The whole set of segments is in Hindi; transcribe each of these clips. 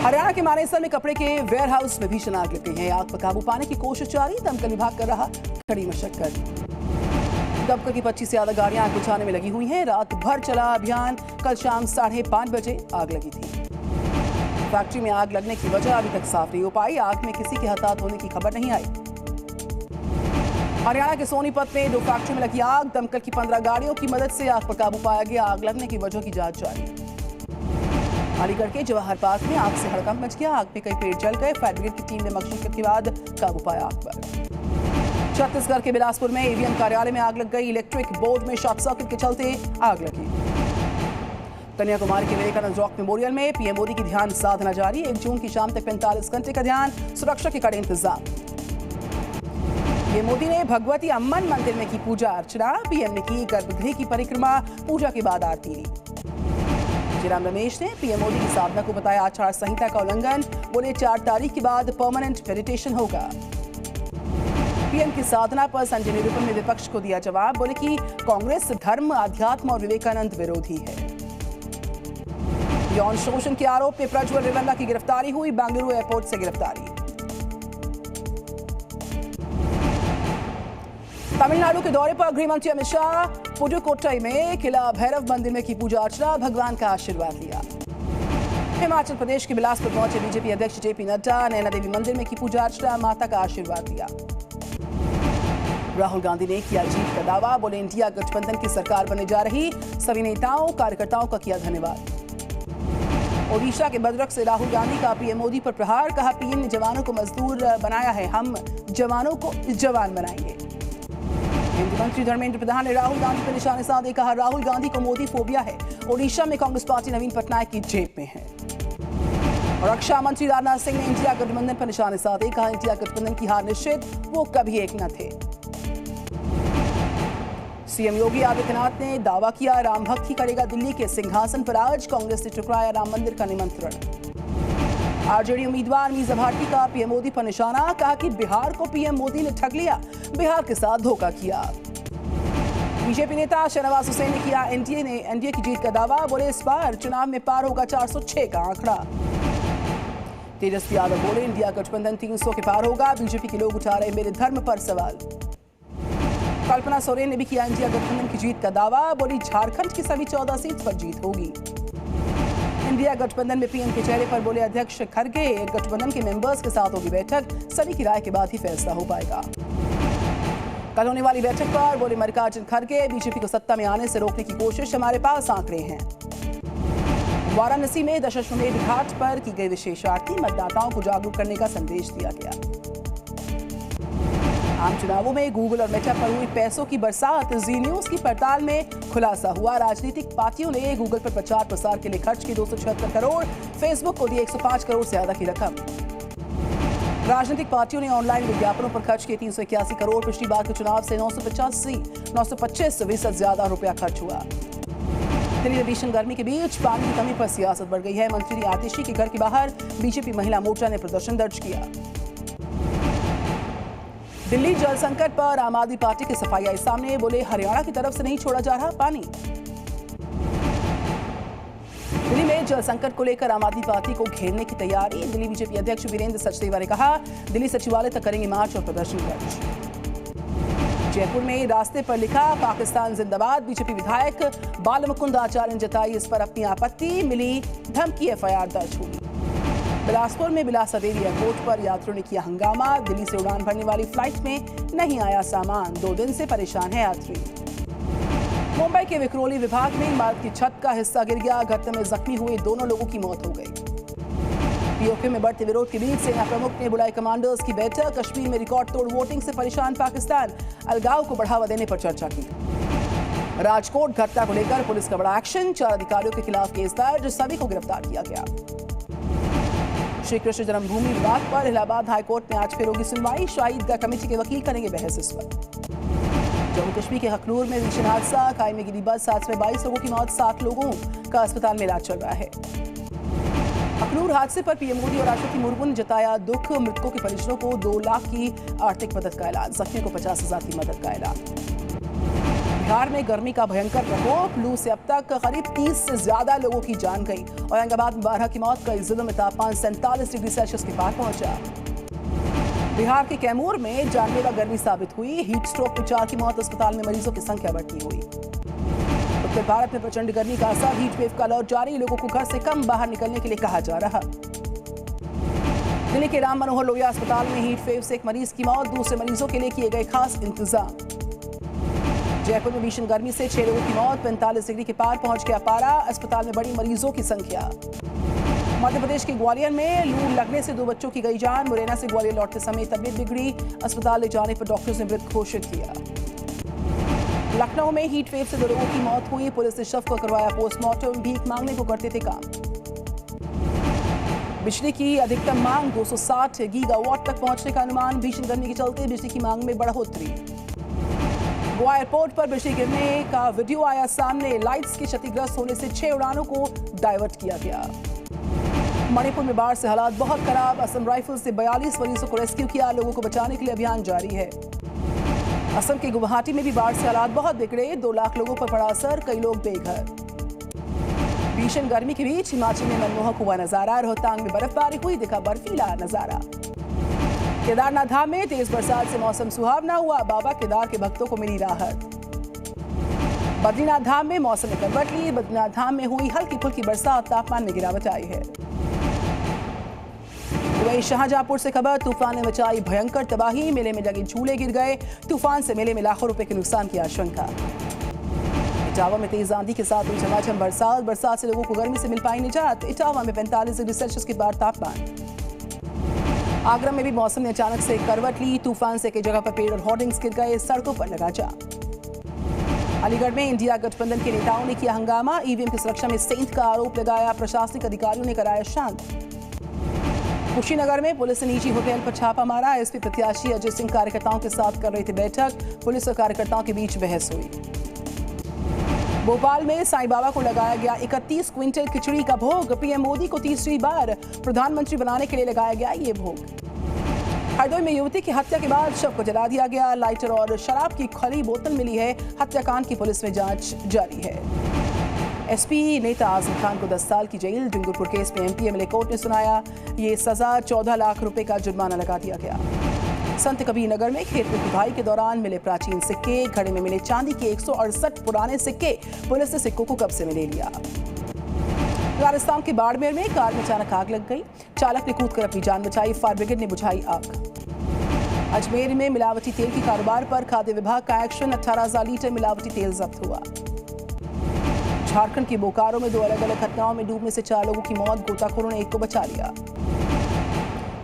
हरियाणा के मानेसर में कपड़े के वेयर हाउस में भीषण आग लग गई है। आग पर काबू पाने की कोशिश जारी, दमकल विभाग कर रहा कड़ी मशक्कत। दमकल की 25 से ज्यादा गाड़ियां आग बुझाने में लगी हुई हैं। रात भर चला अभियान। कल शाम 5:30 बजे आग लगी थी। फैक्ट्री में आग लगने की वजह अभी तक साफ नहीं हो पाई। आग में किसी के हताहत होने की खबर नहीं आई। हरियाणा के सोनीपत में 2 फैक्ट्री में लगी आग। दमकल की 15 गाड़ियों की मदद से आग पर काबू पाया गया। आग लगने की वजह की जांच जारी। अलीगढ़ के जवाहर पार्क में आग से हड़कंप मच गया। आग में कई पेड़ जल गए। फायर ब्रिगेड की टीम ने मशक्कत के बाद काबू पाया आग पर। छत्तीसगढ़ के बिलासपुर में ईवीएम कार्यालय में आग लग गई। इलेक्ट्रिक बोर्ड में शॉर्ट सर्किट के चलते आग लगी। कन्याकुमारी के विवेकानंद रॉक मेमोरियल में पीएम मोदी की ध्यान साधना जारी। 1 जून की शाम तक 45 घंटे का ध्यान, सुरक्षा के कड़े इंतजाम। पीएम मोदी ने भगवती अम्मन मंदिर में की पूजा अर्चना। पीएम ने की गर्भगृह की परिक्रमा, पूजा के बाद आरती ली। जयराम रमेश ने पीएम मोदी की साधना को बताया आचार संहिता का उल्लंघन। बोले 4 तारीख के बाद परमानेंट मेडिटेशन होगा। पीएम की साधना पर संजय निरुपम ने विपक्ष को दिया जवाब। बोले कि कांग्रेस धर्म, अध्यात्म और विवेकानंद विरोधी है। यौन शोषण के आरोप में प्रज्वल रेवन्ना की गिरफ्तारी हुई। बेंगलुरु एयरपोर्ट से गिरफ्तारी। तमिलनाडु के दौरे पर गृहमंत्री अमित शाह पुडुकोट्टई में किला भैरव मंदिर में की पूजा अर्चना, भगवान का आशीर्वाद लिया। हिमाचल प्रदेश के बिलासपुर पहुंचे बीजेपी अध्यक्ष जेपी नड्डा। नैना देवी मंदिर में की पूजा अर्चना, माता का आशीर्वाद लिया। राहुल गांधी ने किया जीत का दावा। बोले इंडिया गठबंधन की सरकार बनने जा रही। सभी नेताओं कार्यकर्ताओं का किया धन्यवाद। ओडिशा के भद्रक से राहुल गांधी का पीएम मोदी पर प्रहार। कहा पीएम ने जवानों को मजदूर बनाया है, हम जवानों को जवान बनाएंगे। केंद्रीय मंत्री धर्मेंद्र प्रधान ने राहुल गांधी पर निशाने साधे। कहा राहुल गांधी को मोदी फोबिया है। ओडिशा में कांग्रेस पार्टी नवीन पटनायक की जेब में है। और रक्षा मंत्री राजनाथ सिंह ने इंडिया गठबंधन पर निशाने साधे। कहा इंडिया गठबंधन की हार निश्चित, वो कभी एक न थे। सीएम योगी आदित्यनाथ ने दावा किया राम भक्त ही करेगा दिल्ली के सिंहासन पर राज। कांग्रेस ने ठुकराया राम मंदिर का निमंत्रण। आरजेडी उम्मीदवार मीज़ा भारती का पीएम मोदी पर निशाना। कहा कि बिहार को पीएम मोदी ने ठग लिया, बिहार के साथ धोखा किया। बीजेपी नेता शहनवाज हुसैन ने किया एनडीए की जीत का दावा। बोले इस बार चुनाव में पार होगा 406 का आंकड़ा। तेजस्वी यादव बोले इंडिया गठबंधन 300 के पार होगा। बीजेपी के लोग उठा रहे मेरे धर्म पर सवाल। कल्पना सोरेन ने भी किया इंडिया गठबंधन की जीत का दावा। बोली झारखंड की सभी 14 सीट पर जीत होगी। इंडिया गठबंधन में पीएम के चेहरे पर बोले अध्यक्ष खड़गे गठबंधन के मेंबर्स के साथ होगी बैठक, सभी की राय के बाद ही फैसला हो पाएगा। कल होने वाली बैठक पर बोले मल्लिकार्जुन खड़गे बीजेपी को सत्ता में आने से रोकने की कोशिश, हमारे पास आंकड़े हैं। वाराणसी में दशाश्वमेध घाट पर की गई विशेष आरती, मतदाताओं को जागरूक करने का संदेश दिया गया। आम चुनावों में गूगल और मेटा पर हुई पैसों की बरसात, जी न्यूज की पड़ताल में खुलासा हुआ। राजनीतिक पार्टियों ने गूगल पर प्रचार प्रसार के लिए खर्च की 276 करोड़, फेसबुक को दिए 105 करोड़ से ज्यादा की रकम। राजनीतिक पार्टियों ने ऑनलाइन विज्ञापनों पर खर्च किए 381 करोड़। पिछली बार के चुनाव से 925% ज्यादा रुपया खर्च हुआ। दिल्ली में भीषण गर्मी के बीच पानी की कमी पर सियासत बढ़ गई है। मंत्री आतिशी के घर के बाहर बीजेपी महिला मोर्चा ने प्रदर्शन दर्ज किया। दिल्ली जल संकट पर आम आदमी पार्टी की सफाई आई सामने। बोले हरियाणा की तरफ से नहीं छोड़ा जा रहा पानी। दिल्ली में जल संकट को लेकर आम आदमी पार्टी को घेरने की तैयारी। दिल्ली बीजेपी अध्यक्ष वीरेंद्र सचदेवा ने कहा दिल्ली सचिवालय तक करेंगे मार्च और प्रदर्शन दर्ज। जयपुर में रास्ते पर लिखा पाकिस्तान जिंदाबाद। बीजेपी विधायक बालमुकुंद आचार्य ने जताई इस पर अपनी आपत्ति। मिली धमकी, एफआईआर दर्ज हुई। बिलासपुर में बिलासा देवी एयरपोर्ट पर यात्रियों ने किया हंगामा। दिल्ली से उड़ान भरने वाली फ्लाइट में नहीं आया सामान, 2 दिन से परेशान है यात्री। मुंबई के विक्रोली विभाग में इमारत की छत का हिस्सा गिर गया। घटना में जख्मी हुए 2 लोगों की मौत हो गई। पीओके में बढ़ते विरोध के बीच सेना प्रमुख ने बुलाई कमांडर्स की बैठक। कश्मीर में रिकॉर्ड तोड़ वोटिंग से परेशान पाकिस्तान, अलगाव को बढ़ावा देने पर चर्चा की। राजकोट घटना को लेकर पुलिस का बड़ा एक्शन, 4 अधिकारियों के खिलाफ केस दर्ज, सभी को गिरफ्तार किया गया। श्री कृष्ण जन्मभूमि विवाद पर इलाहाबाद हाईकोर्ट में आज फिर होगी सुनवाई। शाही ईदगाह कमेटी के वकील करेंगे बहस इस पर। जम्मू कश्मीर के अखनूर में भीषण हादसा, खाई में गिरी बस, हादसे में 22 लोगों की मौत, 7 लोगों का अस्पताल में इलाज चल रहा है। अखनूर हादसे पर पीएम मोदी और राष्ट्रपति मुर्मू ने जताया दुख। मृतकों के परिजनों को 2 लाख की आर्थिक मदद का ऐलान, जख्मियों को 50,000 की मदद का ऐलान। बिहार में गर्मी का भयंकर प्रकोप, लू से अब तक करीब 30 से ज्यादा लोगों की जान गई। औरंगाबाद में 12 की मौत, कई जिलों में तापमान 47 डिग्री सेल्सियस के पार पहुंचा। बिहार के कैमूर में जानलेवा गर्मी साबित हुई, हीट स्ट्रोक में 4 की मौत, अस्पताल में मरीजों की संख्या बढ़ती हुई। उत्तर भारत में प्रचंड गर्मी का असर, हीट वेव का लौट जारी, लोगों को घर से कम बाहर निकलने के लिए कहा जा रहा। दिल्ली के राम मनोहर लोहिया अस्पताल में हीट वेव से एक मरीज की मौत, दूसरे मरीजों के लिए किए गए खास इंतजाम। जयपुर में भीषण गर्मी से 6 लोगों की मौत, 45 डिग्री के पार पहुंच गया पारा, अस्पताल में बढ़ी मरीजों की संख्या। मध्य प्रदेश के ग्वालियर में लू लगने से 2 बच्चों की गई जान, मुरैना से ग्वालियर लौटते समय तबीयत बिगड़ी, अस्पताल ले जाने पर डॉक्टर्स ने मृत घोषित किया। लखनऊ में हीट वेव से 2 लोगों की मौत हुई, पुलिस ने शव को करवाया पोस्टमार्टम, भीख मांगने को करते थे काम। बिजली की अधिकतम मांग 260 गीगावाट तक पहुंचने का अनुमान, भीषण गर्मी के चलते बिजली की मांग में बढ़ोतरी। गोवा एयरपोर्ट पर बिजली गिरने का वीडियो आया सामने, लाइट्स के क्षतिग्रस्त होने से 6 उड़ानों को डाइवर्ट किया गया। मणिपुर में बाढ़ से हालात बहुत खराब, असम राइफल्स ने 42 मरीजों को रेस्क्यू किया, लोगों को बचाने के लिए अभियान जारी है। असम के गुवाहाटी में भी बाढ़ से हालात बहुत बिगड़े, 2 लाख लोगों पर पड़ा असर, कई लोग बेघर। भीषण गर्मी के बीच हिमाचल में मनमोहक हुआ नजारा, रोहतांग में बर्फबारी हुई, दिखा बर्फीला नजारा। केदारनाथ धाम में तेज बरसात से मौसम सुहावना हुआ, बाबा केदार के भक्तों को मिली राहत। बद्रीनाथ धाम में मौसम ने करवट ली, बद्रीनाथ धाम में हुई हल्की फुल्की बरसात, तापमान में गिरावट आई है। वहीं शाहजहांपुर से खबर, तूफान ने मचाई भयंकर तबाही, मेले में लगे झूले गिर गए, तूफान से मेले में लाखों रुपए के नुकसान की आशंका। इटावा में तेज आंधी के साथ हुई झमाझम बरसात से लोगों को गर्मी से मिल पाई निजात, इटावा में 45 डिग्री सेल्सियस के पार तापमान। आगरा में भी मौसम ने अचानक से करवट ली, तूफान से कई जगह पर पेड़ और होर्डिंग्स गिर गए, सड़कों पर लगा जाम। अलीगढ़ में इंडिया गठबंधन के नेताओं ने किया हंगामा, ईवीएम की सुरक्षा में सेंध का आरोप लगाया, प्रशासनिक अधिकारियों ने कराया शांत। कुशीनगर में पुलिस ने निजी होटल पर छापा मारा, एसपी प्रत्याशी अजय सिंह कार्यकर्ताओं के साथ कर रहे थे बैठक, पुलिस और कार्यकर्ताओं के बीच बहस हुई। भोपाल में साईं बाबा को लगाया गया 31 क्विंटल खिचड़ी का भोग, पीएम मोदी को तीसरी बार प्रधानमंत्री बनाने के लिए लगाया गया ये भोग। हरदोई में युवती की हत्या के बाद शव को जला दिया गया, लाइटर और शराब की खुली बोतल मिली है, हत्याकांड की पुलिस में जांच जारी है। एसपी नेता आजम खान को 10 साल की जेल, डूंगरपुर केस में एमपीएमएलए कोर्ट ने सुनाया ये सजा, 14 लाख रुपए का जुर्माना लगा दिया गया। संत कबीर नगर में खेत में खुदाई के दौरान मिले प्राचीन सिक्के, घड़े में मिले चांदी के 168 पुराने सिक्के, पुलिस ने सिक्कों को कब्जे में ले लिया। राजस्थान के बाड़मेर में कार में अचानक आग लग गई, चालक ने कूदकर अपनी जान बचाई, फायर ब्रिगेड ने बुझाई आग। अजमेर में मिलावटी तेल के कारोबार पर खाद्य विभाग का एक्शन, 18,000 लीटर मिलावटी तेल जब्त हुआ। झारखंड के बोकारो में 2 अलग अलग घटनाओं में डूबने से 4 लोगों की मौत, गोताखोरों ने 1 को बचा लिया।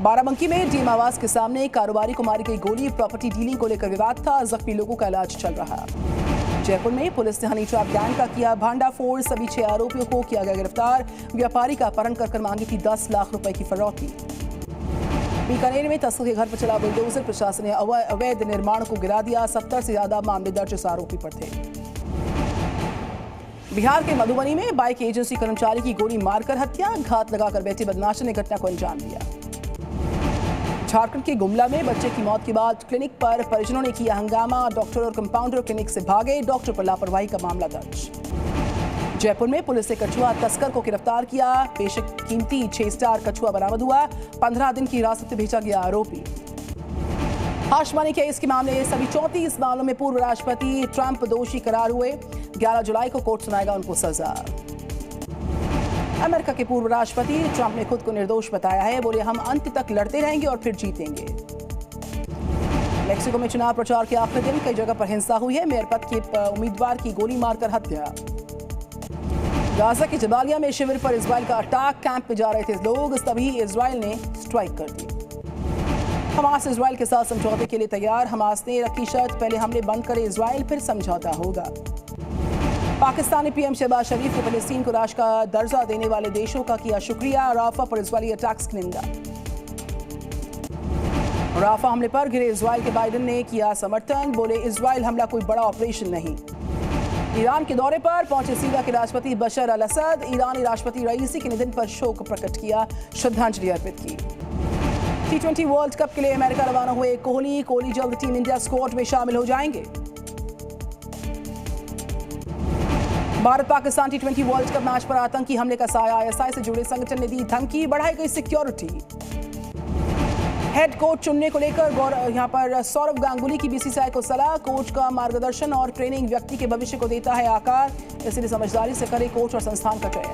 बाराबंकी में डीएम आवास के सामने कारोबारी को मारी गई गोली, प्रॉपर्टी डीलिंग को लेकर विवाद था, जख्मी लोगों का इलाज चल रहा। जयपुर में पुलिस ने हनी ट्रैप गैंग का किया भांडाफोड़, सभी 6 आरोपियों को किया गया गिरफ्तार, व्यापारी का अपहरण कर मांगी थी 10 लाख रुपए की फिरौती। बीकानेर में तस्कर के घर पर चला बुलडोजर, प्रशासन ने अवैध निर्माण को गिरा दिया, 70 से ज्यादा मामले दर्ज इस आरोपी पर थे। बिहार के मधुबनी में बाइक एजेंसी कर्मचारी की गोली मारकर हत्या, घात लगाकर बैठे बदमाशों ने घटना को अंजाम दिया। झारखंड के गुमला में बच्चे की मौत के बाद क्लिनिक पर परिजनों ने किया हंगामा, डॉक्टर और कंपाउंडर क्लिनिक से भागे, डॉक्टर पर लापरवाही का मामला दर्ज। जयपुर में पुलिस ने कछुआ तस्कर को गिरफ्तार किया, बेशक कीमती 6 स्टार कछुआ बरामद हुआ, 15 दिन की हिरासत में भेजा गया आरोपी। हाशमानी केस के मामले, सभी 34 मामलों में पूर्व राष्ट्रपति ट्रंप दोषी करार हुए, 11 जुलाई को कोर्ट सुनाएगा उनको सजा। अमेरिका के पूर्व राष्ट्रपति ट्रंप ने खुद को निर्दोष बताया है, बोले हम अंत तक लड़ते रहेंगे और फिर जीतेंगे। मेक्सिको में चुनाव प्रचार के आखिरी दिन कई जगह पर हिंसा हुई है, मेयर पद के उम्मीदवार की गोली मारकर हत्या। गाजा के जबालिया में शिविर पर इजराइल का अटैक, कैंप में जा रहे थे लोग, तभी इजराइल ने स्ट्राइक कर दी। हमास इजराइल के साथ समझौते के लिए तैयार, हमास ने रखी शर्त पहले हमले बंद करे इजराइल, फिर समझौता होगा। पाकिस्तानी पीएम शहबाज शरीफ ने फलस्तीन को राष्ट्र का दर्जा देने वाले देशों का किया शुक्रिया, राफा पर इजरायली अटैक्स की निंदा। राफा हमले पर घिरे इजराइल के बाइडेन ने किया समर्थन, बोले इजराइल हमला कोई बड़ा ऑपरेशन नहीं। ईरान के दौरे पर पहुंचे सीरिया के राष्ट्रपति बशर अल असद, ईरानी राष्ट्रपति रईसी के निधन पर शोक प्रकट किया, श्रद्धांजलि अर्पित की। T20 वर्ल्ड कप के लिए अमेरिका रवाना हुए कोहली जल्द टीम इंडिया स्क्वाड में शामिल हो जाएंगे। Bharat Pakistan T20 world cup match पर आतंकी हमले का साया, ISI से जुड़े संगठन ने दी धमकी, बढ़ाई गई सिक्योरिटी। हेड कोच चुनने को लेकर यहां पर सौरव गांगुली की BCCI को सलाह, कोच का मार्गदर्शन और ट्रेनिंग व्यक्ति के भविष्य को देता है आकार, इसलिए समझदारी से करे कोच और संस्थान का चयन।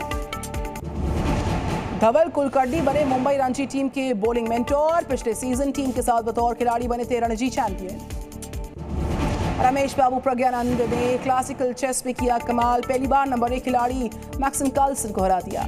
धवल कुलकर्णी बने मुंबई रणजी टीम के बॉलिंग मेंटोर, पिछले सीजन टीम के साथ बतौर खिलाड़ी बने थे रणजी चैंपियन। रमेश बाबू प्रज्ञानंद ने क्लासिकल चेस में किया कमाल, पहली बार नंबर 1 खिलाड़ी मैक्सिम कार्लसन को हरा दिया।